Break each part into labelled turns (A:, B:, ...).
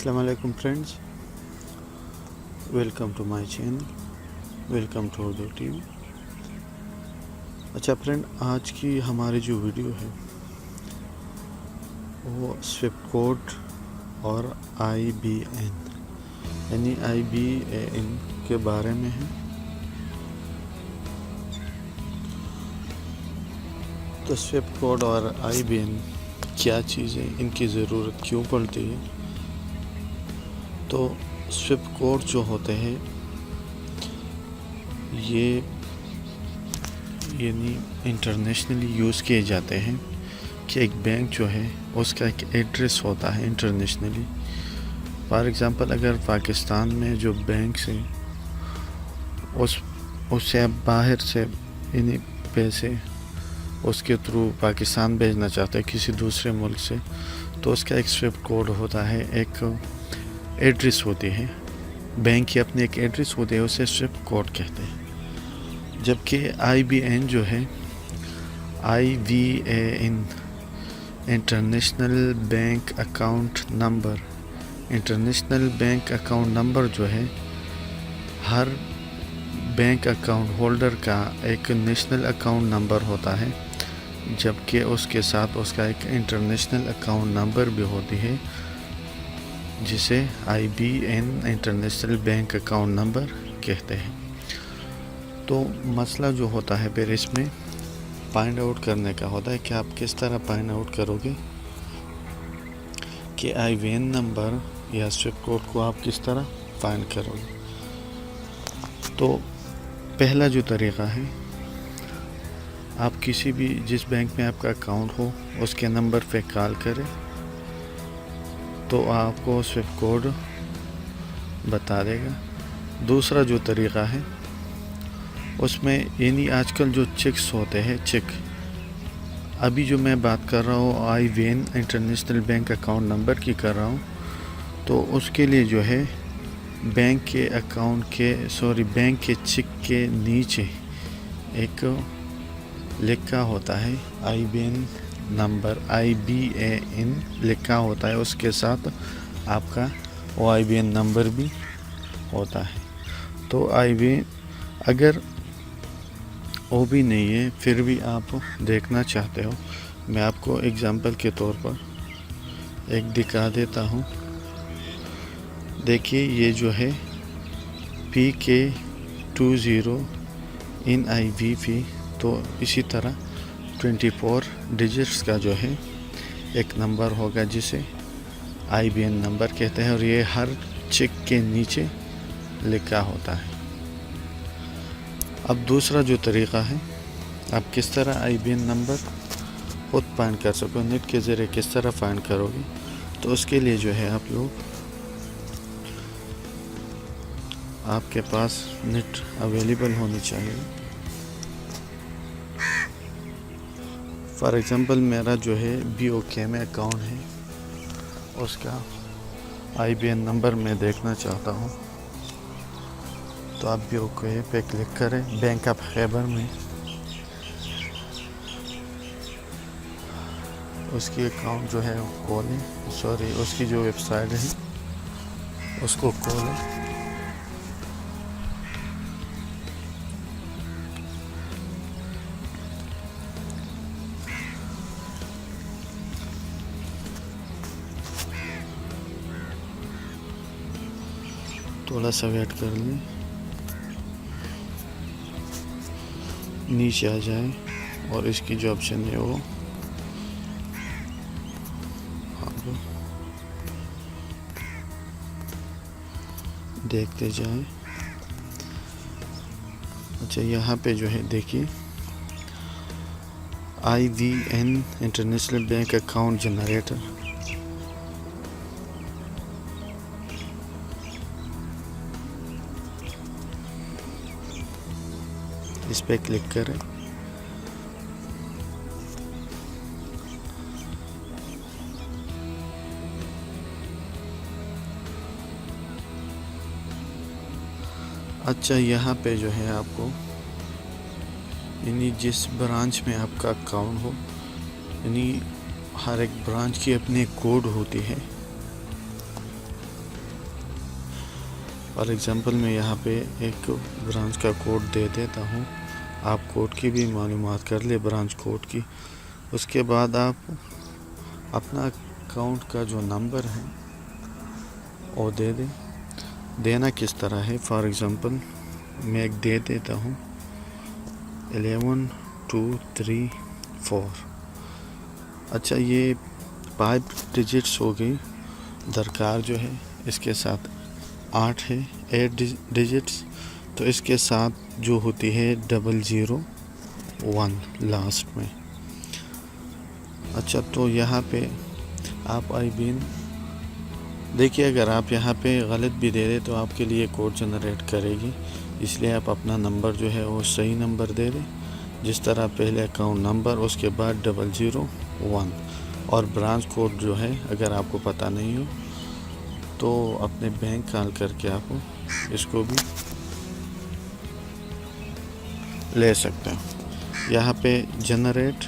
A: अस्सलाम वालेकुम friends, welcome to my channel, welcome to Urdu TV. अच्छा फ्रेंड, आज की हमारी जो वीडियो है वो स्विफ्ट कोड और IBAN यानी IBAN के बारे में है। तो स्विफ्ट कोड और IBAN क्या चीज़ है, इनकी ज़रूरत क्यों पड़ती है। तो स्विफ्ट कोड जो होते हैं ये यानी इंटरनेशनली यूज़ किए जाते हैं कि एक बैंक जो है उसका एक एड्रेस होता है इंटरनेशनली। फॉर एग्ज़ाम्पल, अगर पाकिस्तान में जो बैंक से उससे आप बाहर से यानी पैसे उसके थ्रू पाकिस्तान भेजना चाहते हैं किसी दूसरे मुल्क से, तो उसका एक स्विफ्ट कोड होता है, एक एड्रेस होती है, बैंक की अपनी एक एड्रेस होती है, उसे स्विफ्ट कोड कहते हैं। जबकि IBAN जो है, IBAN international bank account number, international bank account number जो है हर बैंक अकाउंट होल्डर का एक नेशनल अकाउंट नंबर होता है, जबकि उसके साथ उसका एक इंटरनेशनल अकाउंट नंबर भी होती है जिसे IBAN international bank account number कहते हैं। तो मसला जो होता है फिर इसमें फाइंड आउट करने का होता है कि आप किस तरह फाइंड आउट करोगे कि IBAN नंबर या स्विफ्ट कोड को आप किस तरह फाइंड करोगे। तो पहला जो तरीक़ा है, आप किसी भी जिस बैंक में आपका अकाउंट हो उसके नंबर पे कॉल करें तो आपको स्विफ्ट कोड बता देगा। दूसरा जो तरीक़ा है उसमें यानी आजकल जो चेक्स होते हैं, चेक अभी जो मैं बात कर रहा हूँ IBAN international bank account number की कर रहा हूँ, तो उसके लिए जो है बैंक के बैंक के चेक के नीचे एक लिखा होता है IBAN नंबर, IBAN लिखा होता है, उसके साथ आपका IBAN नंबर भी होता है। तो IBAN अगर वो भी नहीं है फिर भी आप देखना चाहते हो, मैं आपको एग्जांपल के तौर पर एक दिखा देता हूँ। देखिए ये जो है PK20 इन IBP, तो इसी तरह 24 डिजिट्स का जो है एक नंबर होगा जिसे IBAN नंबर कहते हैं, और ये हर चेक के नीचे लिखा होता है। अब दूसरा जो तरीक़ा है, आप किस तरह IBAN नंबर खुद फाइंड कर सको, नेट के ज़रिए किस तरह फाइंड करोगे। तो उसके लिए जो है आप लोग, आपके पास नेट अवेलेबल होनी चाहिए। फॉर एग्ज़ाम्पल, मेरा जो है BOK में अकाउंट है, उसका IBAN नंबर मैं देखना चाहता हूँ, तो आप BOK पे क्लिक करें, बैंक ऑफ खैबर में उसकी अकाउंट जो है खोलें, उसकी जो वेबसाइट है उसको खोलें। थोड़ा सा वेट कर लें, नीचे आ जाए और इसकी जो ऑप्शन है वो आप देखते जाएं। अच्छा, यहाँ पे जो है देखिए IBAN international bank account generator, इस पर क्लिक करें। अच्छा, यहाँ पे जो है आपको यानी जिस ब्रांच में आपका अकाउंट हो, यानी हर एक ब्रांच की अपनी कोड होती है, फॉर एग्ज़ाम्पल मैं यहाँ पे एक ब्रांच का कोड दे देता हूँ, आप कोड की भी मालूमात कर ले, ब्रांच कोड की। उसके बाद आप अपना अकाउंट का जो नंबर है वो दे दें। देना किस तरह है, फॉर एग्ज़ाम्पल मैं एक दे देता हूँ 11 2 3 4। अच्छा, ये 5 डिजिट्स हो गई। दरकार जो है इसके साथ 8 है, 8 डिजिट्स। तो इसके साथ जो होती है 001 लास्ट में। अच्छा, तो यहाँ पे आप IBAN देखिए, अगर आप यहाँ पे गलत भी दे दें तो आपके लिए कोड जनरेट करेगी, इसलिए आप अपना नंबर जो है वो सही नंबर दे दें, जिस तरह पहले अकाउंट नंबर, उसके बाद 001 और ब्रांच कोड जो है अगर आपको पता नहीं हो तो अपने बैंक कॉल करके आप इसको भी ले सकते हो। यहाँ पे जनरेट,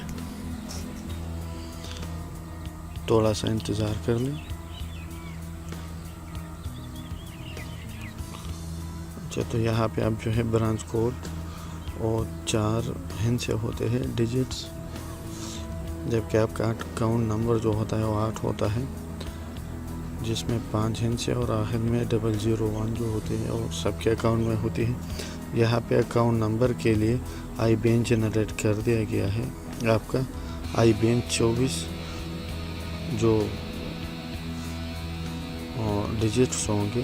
A: थोड़ा सा इंतज़ार कर लें। अच्छा, तो यहाँ पे आप जो है ब्रांच कोड और 4 हिस्से होते हैं डिजिट्स, जबकि आपका अकाउंट नंबर जो होता है वो 8 होता है, जिसमें 5 हिस्से और आखिर में 001 जो होते हैं और सबके अकाउंट में होती है। यहाँ पे अकाउंट नंबर के लिए IBAN जनरेट कर दिया गया है। आपका IBAN 24 जो डिजिट्स होंगे,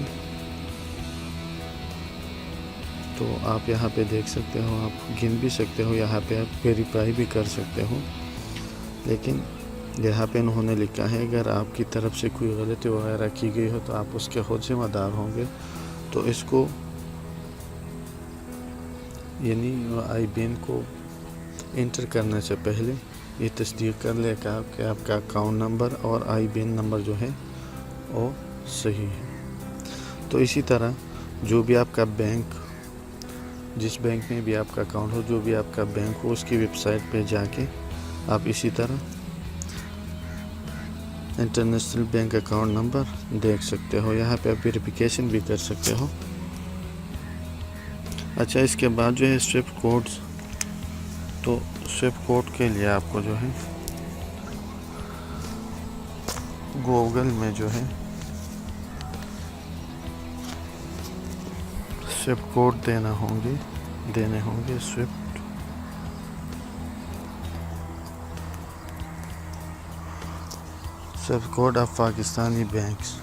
A: तो आप यहाँ पे देख सकते हो, आप गिन भी सकते हो, यहाँ पे आप वेरीफाई भी कर सकते हो। लेकिन यहाँ पे उन्होंने लिखा है अगर आपकी तरफ से कोई गलती वगैरह की गई हो तो आप उसके खुद ज़िम्मेदार होंगे। तो इसको यानी IBAN को इंटर करने से पहले ये तस्दीक कर लेगा कि आपका अकाउंट नंबर और IBAN नंबर जो है वो सही है। तो इसी तरह जो भी आपका बैंक, जिस बैंक में भी आपका अकाउंट हो, जो भी आपका बैंक हो, उसकी वेबसाइट पे जाके आप इसी तरह इंटरनेशनल बैंक अकाउंट नंबर देख सकते हो। यहाँ पे आप वेरिफिकेशन भी कर सकते हो। अच्छा, इसके बाद जो है स्विफ्ट कोड्स, तो स्विफ्ट कोड के लिए आपको जो है गूगल में जो है स्विफ्ट कोड देने होंगे Swift code of Pakistani banks.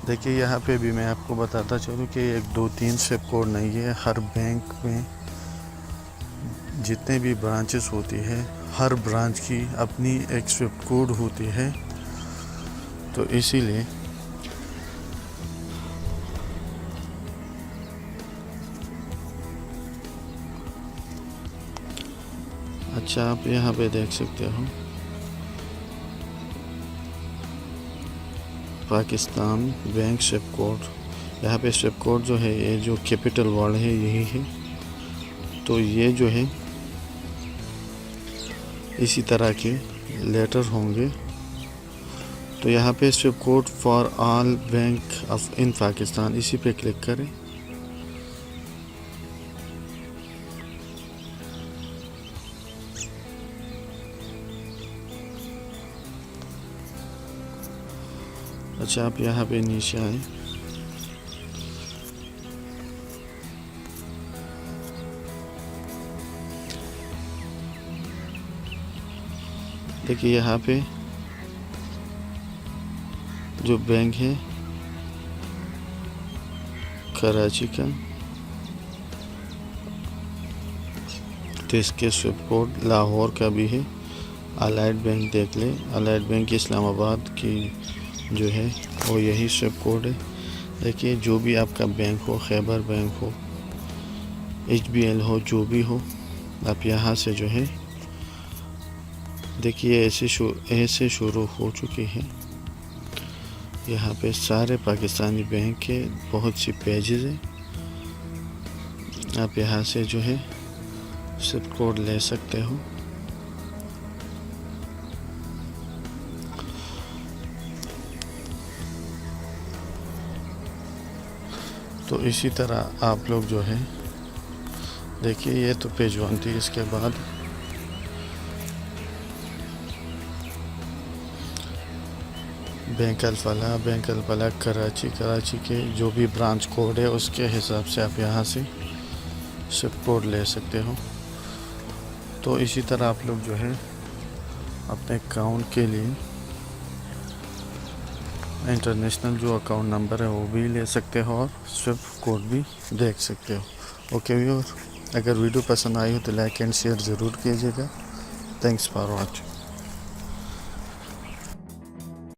A: देखिए, यहाँ पे भी मैं आपको बताता चलूँ कि 1 2 3 स्विफ्ट कोड नहीं है। हर बैंक में जितने भी ब्रांचेस होती है, हर ब्रांच की अपनी एक स्विफ्ट कोड होती है, तो इसीलिए अच्छा, आप यहाँ पे देख सकते हो पाकिस्तान बैंक स्विफ्ट कोड। यहाँ पे स्विफ्ट कोड जो है ये जो कैपिटल वर्ड है यही है। तो ये जो है इसी तरह के लेटर होंगे। तो यहाँ पे swift code for all bank of in Pakistan, इसी पे क्लिक करें। अच्छा, आप यहाँ पे नीचे आए, देखिए यहाँ पे जो बैंक है कराची का, तो इसके स्विफ्ट कोड लाहौर का भी है। अलाइड बैंक देख ले, अलाइड बैंक इस्लामाबाद की जो है वो यही स्विफ्ट कोड है। देखिए, जो भी आपका बैंक हो, खैबर बैंक हो, HBL हो, जो भी हो, आप यहाँ से जो है देखिए ऐसे शुरू हो चुकी है। यहाँ पे सारे पाकिस्तानी बैंक के बहुत सी पेजेस हैं। आप यहाँ से जो है स्विफ्ट कोड ले सकते हो। तो इसी तरह आप लोग जो है देखिए, ये तो पेज 1 थी। इसके बाद बैंक अल-फलाह कराची के जो भी ब्रांच कोड है उसके हिसाब से आप यहाँ से शिफ्ट कोड ले सकते हो। तो इसी तरह आप लोग जो है अपने अकाउंट के लिए इंटरनेशनल जो अकाउंट नंबर है वो भी ले सकते हो और स्विफ्ट कोड भी देख सकते हो। ओके व्यूअर, अगर वीडियो पसंद आई हो तो लाइक एंड शेयर ज़रूर कीजिएगा। Thanks for watching.